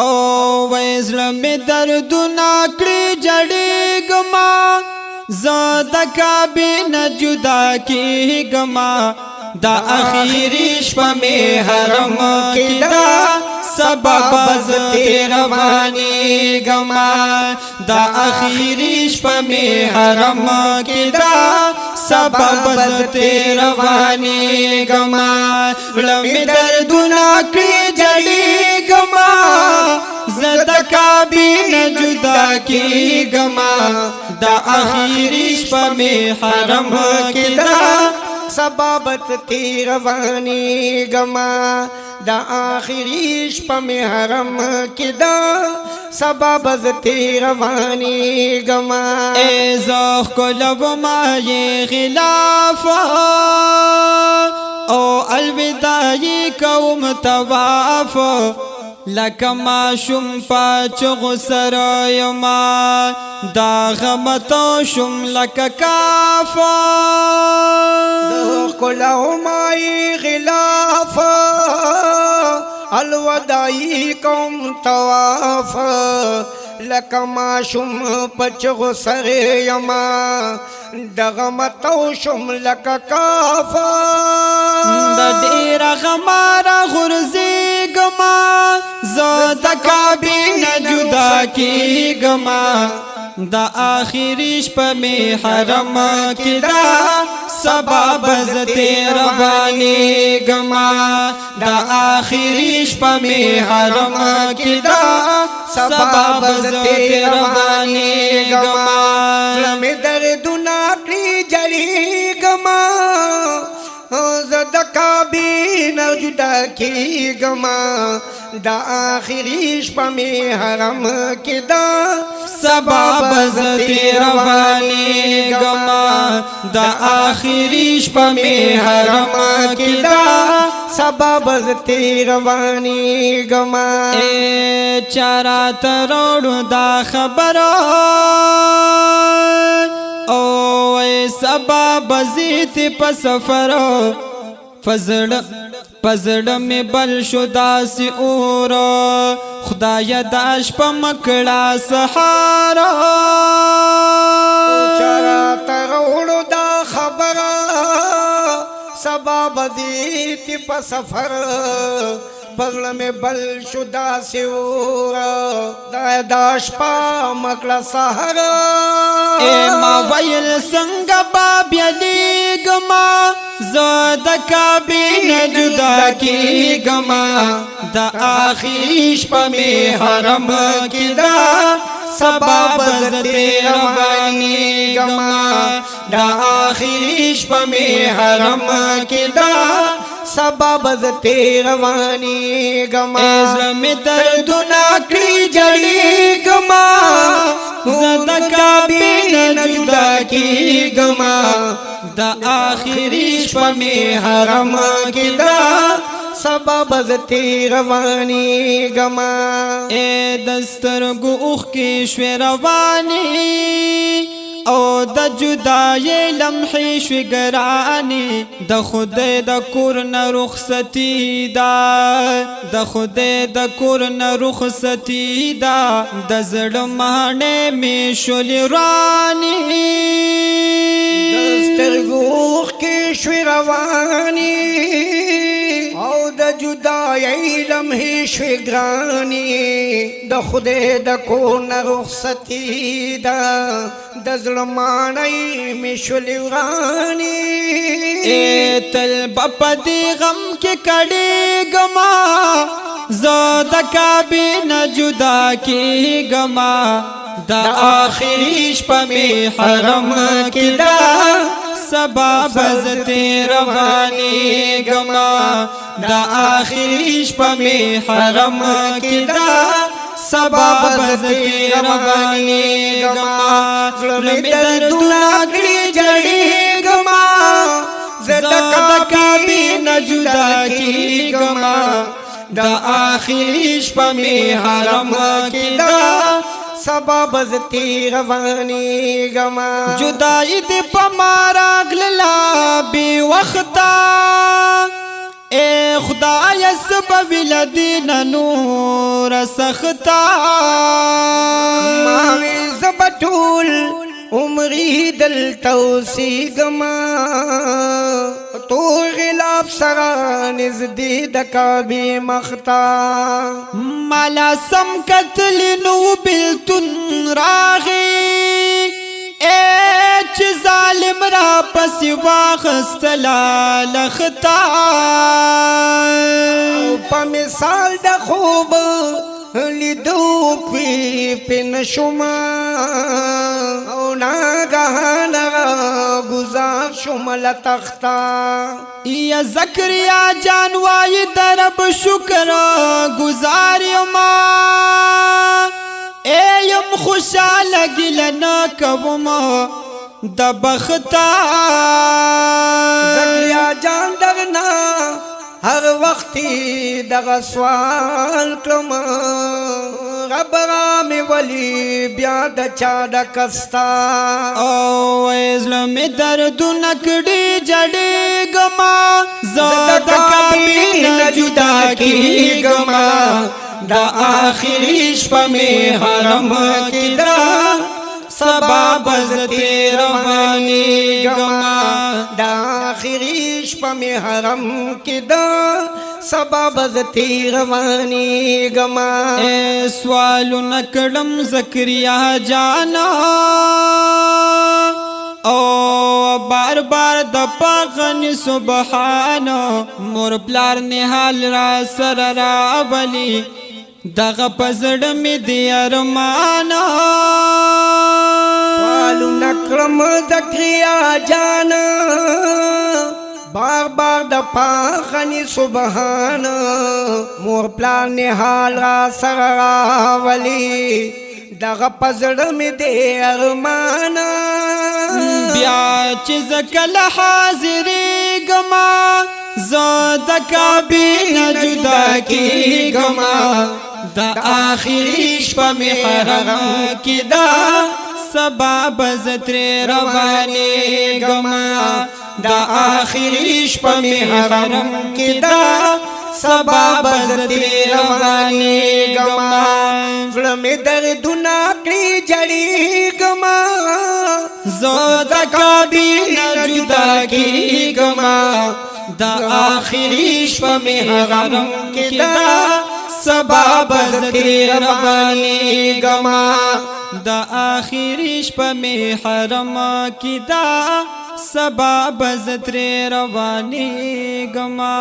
او ویزل می دردنا کړی جړېږما زه د کعبې نه جدا کېږما دا اخیری شپه می حرم کې دا سبب ز تیر روانېږما دا اخیری شپه می حرم کې دا سبب ز تیر روانېږما زړه می دردونه کړي جړېږما زه د کعبې نه جدا کېږما دا اخیری شپه می حرم کې دا سبابت تیروانی گما دا آخری شپه می حرم کی دا سبابت تیروانی گما اے زخ کو لب مائی خلافا او الوداعی قوم تواف لکما شم پاچغ سرایما دا غمتو شم لک کافا کلہمائی غلافا الوداعی قوم تواف لکما شم پچغ سرایما دا غمتو شم لک کافا دا دیر غمارا غرزیگما زد کعبی نه جدا کېږما دا آخری شپه می حرم کې دا سبب ز تیر روانېږما دا آخری شپه می حرم کې دا سبب ز تیر روانېږما زړه مې دردونه کړي جړېږما زه د کعبې نه جدا کېږما دا آخری شپه می حرم کې دا سبب ز تیر روانېږما دا آخری شپه می حرم کې دا سبب ز تیر روانېږما اے چارا تروړو دا خبره او سبب زیت په سفر پزړ می بل شو داسې اور خدای داش په مکړه سحارا چارا تروړو دا خبره سبب زیت په سفر پزړ می بل شو داسې اور داش په مکړه سحارا اے ما ویل څنګه باب یلیږما زه د کعبې نه جدا کېږما د آخري شپه مې حرم کې دا سبب ز تیر روانېږما د آخري شپه مې حرم کې دا سبب ز تیر روانېږما زړه مې دردونه کړي جړېږما زه د کعبې نه جدا کېږما د آخري شپه مې حرم کې دا سبب ز تیر روانېږما اے د سترګو اوښکې شوې روانې او د جدایۍ لمحې شوې ګرانې د خدای د کور نه رخصتي ده د خدای د کور نه رخصتي ده د زړه ماڼۍ مې شولې روانې د سترګو اوښکې شوې روانې او د جدایۍ لمحې شوې ګرانې د خدای د کور نه رخصتي ده د زړه ماڼۍ مې شولې ورانې اے تل به په دې غم کې کړېږما زه د کعبې نه جدا کېږما د آخري شپه مې حرم کې دا سبب ز تیر روانېږما د آخري شپه مې حرم کې دا سبب ز تیر روانېږما زړه مې دردونه کړي جړېږما زه د کعبې نه جدا کېږما د آخري شپه مې حرم کې دا سبب ز تیر روانېږما جدائی دې په ما راغلله بې وخته اے خدای سبب لدین نور سختا ماوی زبطول عمری دل توسی گما تو غلاف سرا نزدی دکابی مختا مالا سم قتل نو بلتن راغی اے چه ظالم را پسی واخستلا لختا پا مثال دا خوب لیدو پی پن شما او ناگهان گزار شما لتختا یا زکریا جانوائی درب شکر گزاری ما ایم خوشحال گلنا کوما دبختا زکریا جان درنا ہر وقتی دغا سوال کلم رب رامی ولی بیاد چادا کستا او ازلم درد نکڑی جڑی گما زد کبین جدا کی گما دا آخری شپا میں حرم کی دا سبا بزتی روانی گما دا آخری شپا میں حرم کی دا سبا بزتی روانی گما اے سوالو نکڑم زکریا جانا او بار بار د پاغن سبحانا مور پلار نحال را سر را ولی دغه پزړ می دی ارمانا والو نکرم زکریا جانا بار بار د پاغنی سبحان مور پلار نحال را سر را ولی دغه پزړ می دی ارمانا بیا چې زکل حاضر گما زاد کابین جدا کی گما دا آخری شپا می حرم کی دا سبا بزتر روانی گما دا آخری شپا می حرم کی دا سبا بزتر روانی گما زلمی دردونا کلی جڑی گما زود کابین جدا کی گما دا آخری شپا میں حرم کی دا سبا بزتر روانی گما دا آخری شپا میں حرم کی دا سبا بزتر روانی گما